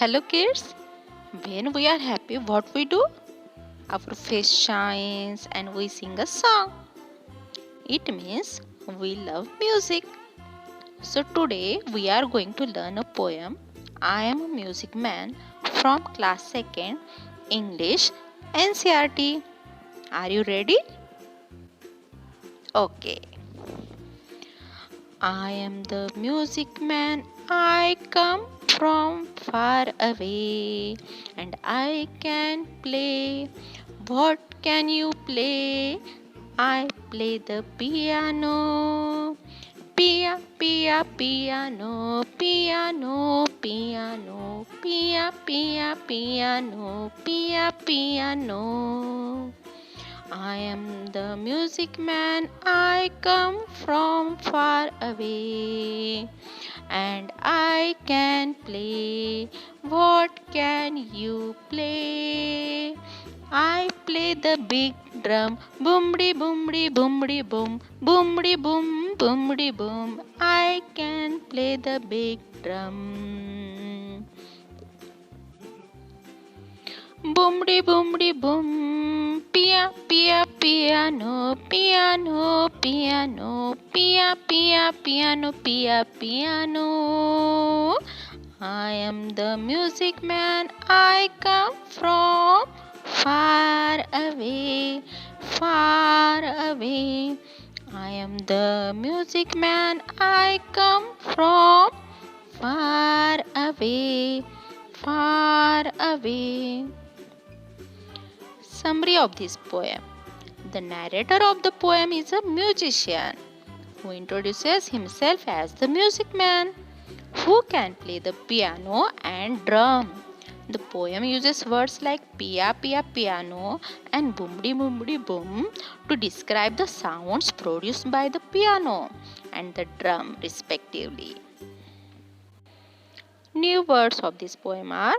Hello kids. When we are happy, what we do? Our face shines and we sing a song. It means we love music. So today we are going to learn a poem. I am a music man from class 2nd English NCRT. Are you ready? Okay. I am the music man. I come from far away and I can play. What can you play? I play the piano. Pia, pia, piano, piano, piano, pia, pia, piano, pia, piano. I am the music man. I come from far away and I can play. What can you play? I play the big drum. Boomdy boomdy boomdy boom. Boomdy boom boomdy boom. I can play the big drum. Boomdy boomdy boom. Pia pia piano piano piano pia pia piano pia piano. I am the music man. I come from far away, far away. I am the music man. I come from far away, far away. Summary of this poem. The narrator of the poem is a musician who introduces himself as the music man who can play the piano and drum. The poem uses words like pia pia piano and boomdi boomdi boom to describe the sounds produced by the piano and the drum respectively. New words of this poem are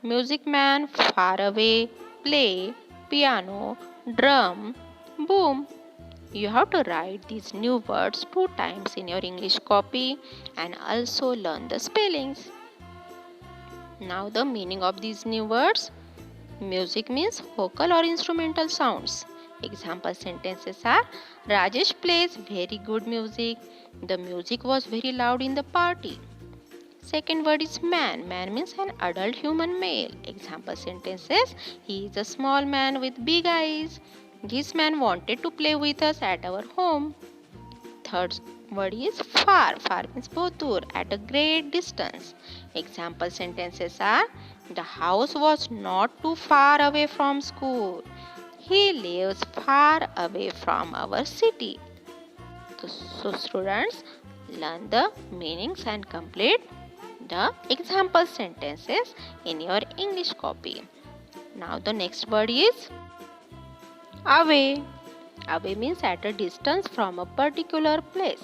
music man, far away, play, piano, drum, boom. You have to write these new words 2 times in your English copy and also learn the spellings. Now the meaning of these new words. Music means vocal or instrumental sounds. Example sentences are Rajesh plays very good music. The music was very loud in the party. Second word is man. Man means an adult human male. Example sentences he is a small man with big eyes. This man wanted to play with us at our home. Third word is far. Far means बहुत दूर, at a great distance. Example sentences are the house was not too far away from school. He lives far away from our city. So students, learn the meanings and complete the example sentences in your English copy. Now the next word is away. Away means at a distance from a particular place.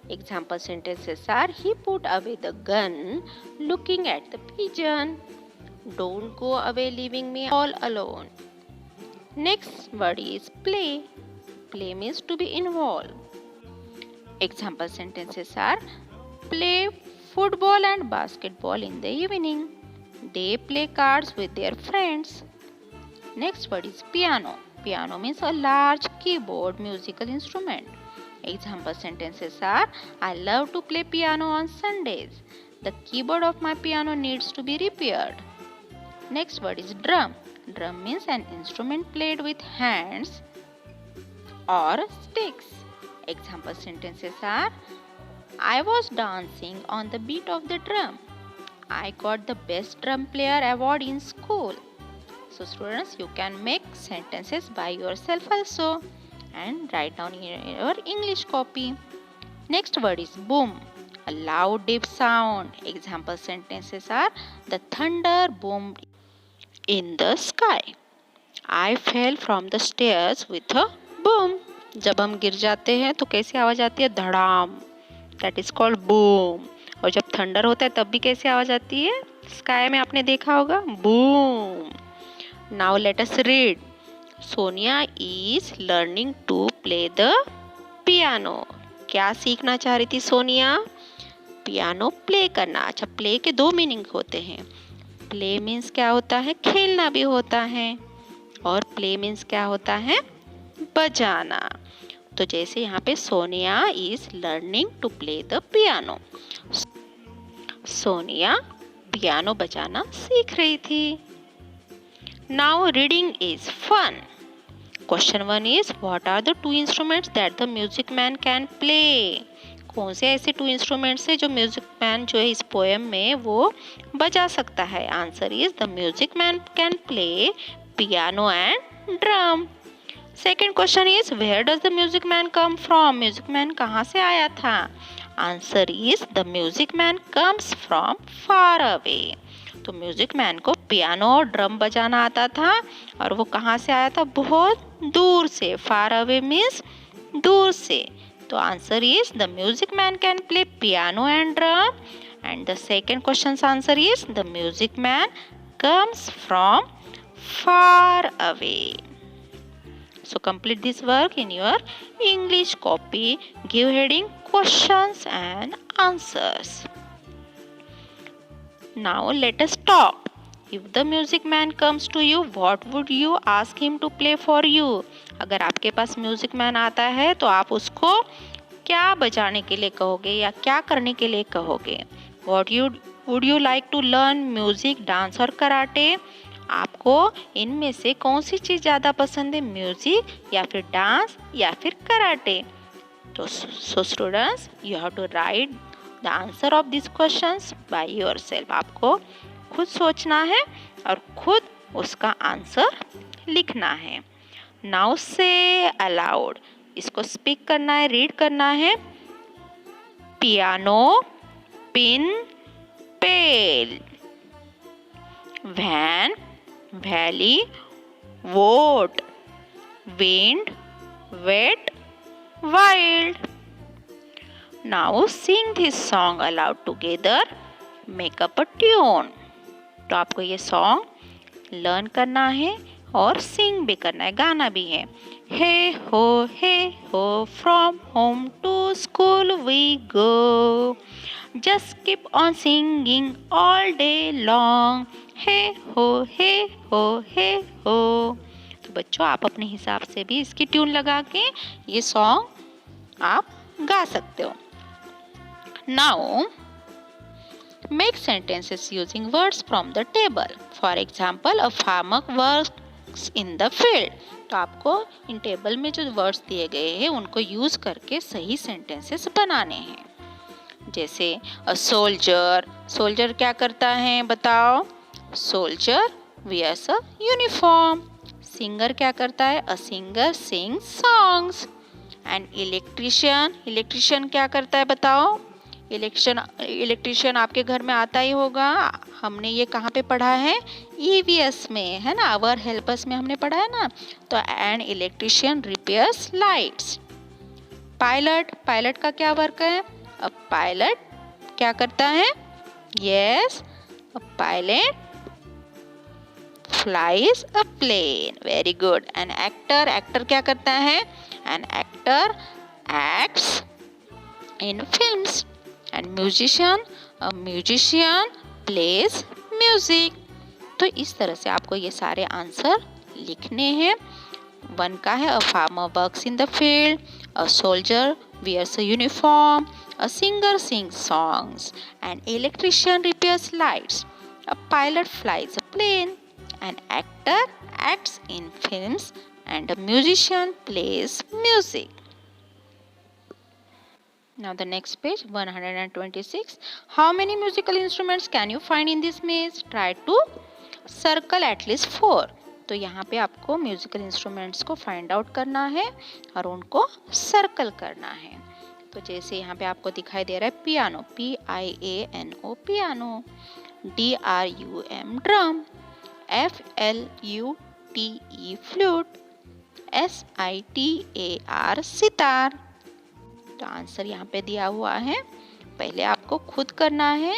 Example sentences are he put away the gun looking at the pigeon. Don't go away leaving me all alone. Next word is play. Play means to be involved. Example sentences are play football and basketball in the evening. They play cards with their friends. Next word is piano. Piano means a large keyboard musical instrument. Example sentences are I love to play piano on Sundays. The keyboard of my piano needs to be repaired. Next word is drum. Drum means an instrument played with hands or sticks. Example sentences are I was dancing on the beat of the drum. I got the best drum player award in school. So students, you can make sentences by yourself also and write down in your English copy. Next word is boom. A loud deep sound. Example sentences are the thunder boomed in the sky. I fell from the stairs with a boom. जब हम गिर जाते हैं तो कैसी आवाज आती है? धड़ाम. That is called boom. और जब थंडर होता है तब भी कैसी आवाज आती है? स्काई में आपने देखा होगा boom. Now let us read. Sonia is learning to play the piano. क्या सीखना चाह रही थी सोनिया? पियानो प्ले करना. अच्छा, प्ले के 2 मीनिंग होते हैं. प्ले मीन्स क्या होता है? खेलना भी होता है। और प्ले मीन्स क्या होता है? बजाना। तो जैसे यहाँ पे Sonia is learning to play the piano. Sonia piano बजाना सीख रही थी। Now reading is fun. Question 1 is what are the 2 instruments that the music man can play? कौन से ऐसे 2 इंस्ट्रूमेंट्स है जो म्यूजिक मैन जो है इस पोएम में वो बजा सकता है? Answer is the music man can play piano and drum. Second question is where does the music man come from? Music man कहाँ से आया था? Answer is the music man comes from far away. तो music man को piano और drum बजाना आता था और वो कहाँ से आया था? बहुत दूर से। फार अवे मीन्स दूर से। तो answer is the music man can play piano and drum. And the second question answer is the music man comes from far away. So complete this work in your English copy. Give heading questions and answers. Now let us talk. If the music man comes to you, what would you ask him to play for you? अगर आपके पास music man आता है तो आप उसको क्या बजाने के लिए कहोगे या क्या करने के लिए कहोगे? Would you like to learn music, dance और कराटे? आपको इनमें से कौन सी चीज़ ज़्यादा पसंद है? म्यूजिक या फिर डांस या फिर कराटे? तो so students, you have to write the answer of this questions by yourself. आपको खुद सोचना है और खुद उसका आंसर लिखना है. नाउ से अलाउड, इसको स्पीक करना है, रीड करना है. Piano, pin, pale. Van, valley, vote, wind, wet, wild. Now sing this song aloud together. Make up a tune. तो आपको ये सॉन्ग लर्न करना है और सिंग भी करना है, गाना भी है. हे हो from home to school we go. Just keep on singing all day long. हे हो. तो बच्चों, आप अपने हिसाब से भी इसकी ट्यून लगा के ये सॉन्ग आप गा सकते हो. Now make sentences using words from the table. For example, a farmer works in the field. तो आपको इन टेबल में जो वर्ड्स दिए गए हैं उनको यूज करके सही सेंटेंसेस बनाने हैं. जैसे अ सोल्जर क्या करता है बताओ? Soldier wears a uniform. Singer क्या करता है? A singer sings songs. And electrician क्या करता है बताओ? इलेक्ट्रिशियन आपके घर में आता ही होगा. हमने ये कहाँ पे पढ़ा है? EVS में, है ना? आवर हेल्पर्स में हमने पढ़ा है ना. तो and electrician repairs lights. Pilot का क्या वर्क है? अ पायलट क्या करता है? Yes, a pilot flies a plane. Very good. An actor क्या करता है? An actor acts in films. And a musician plays music. तो इस तरह से आपको ये सारे आंसर लिखने हैं. 1 का है, a farmer works in the field, a soldier wears a uniform, a singer sings songs, an electrician repairs lights, a pilot flies a plane, an actor acts in films, and a musician plays music. Now the next page, 126. How many musical instruments can you find in this maze? Try to circle at least 4. तो यहाँ पे आपको musical instruments को find out करना है और उनको circle करना है. तो जैसे यहाँ पे आपको दिखाई दे रहा है piano, PIANO piano, DRUM drum, FLUTE flute, SITAR sitar. तो आंसर यहाँ पे दिया हुआ है. पहले आपको खुद करना है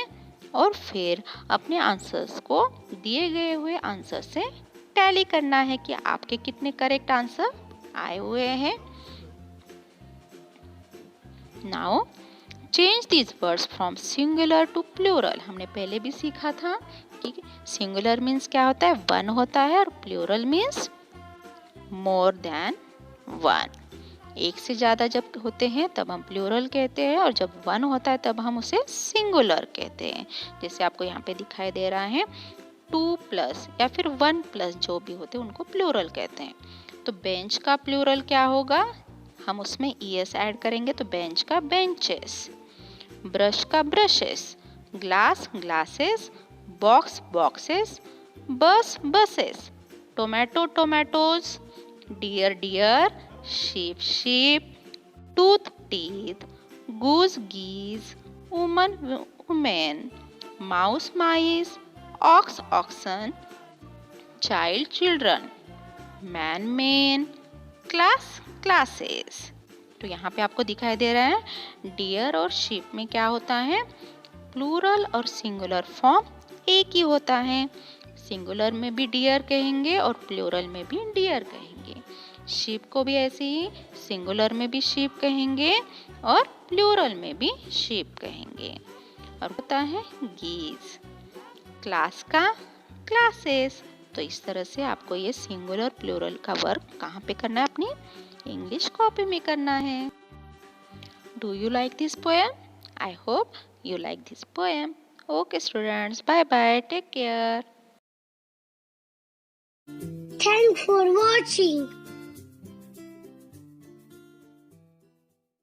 और फिर अपने आंसर्स को दिए गए हुए आंसर से टैली करना है कि आपके कितने करेक्ट आंसर आए हुए हैं. Now change these words from singular to plural. हमने पहले भी सीखा था ठीक है, सिंगुलर मीन्स क्या होता है, वन होता है, और plural means more than one. एक से ज़्यादा जब होते हैं तब हम प्लूरल कहते हैं, और जब वन होता है तब हम उसे सिंगुलर कहते हैं। जैसे आपको यहाँ पे दिखाई दे रहा है, 2+ या फिर 1+ जो भी होते हैं उनको प्लूरल कहते हैं। तो बेंच का प्लूरल क्या होगा, हम उसमें ईएस ऐड करेंगे तो बेंच का बेंचेस, ब्रश का brushes, glass glasses, box boxes, bus buses, tomato tomatoes, deer deer, sheep sheep, tooth teeth, goose geese, woman woman, mouse mice, ox oxen, child children, man man, class classes। तो यहाँ पे आपको दिखाई दे रहा है dear और sheep में क्या होता है, प्लूरल और सिंगुलर फॉर्म एक ही होता है। सिंगुलर में भी डियर कहेंगे और प्लूरल में भी डियर कहेंगे। शीप को भी ऐसे ही सिंगुलर में भी शीप कहेंगे और प्लूरल में भी शीप कहेंगे। और होता है गीज, क्लास का क्लासेस। तो इस तरह से आपको ये सिंगुलर प्लूरल का वर्क कहाँ पे करना है, अपनी इंग्लिश कॉपी में करना है। Do you like this poem? I hope you like this poem. Okay students, bye bye, take care. Thanks for watching.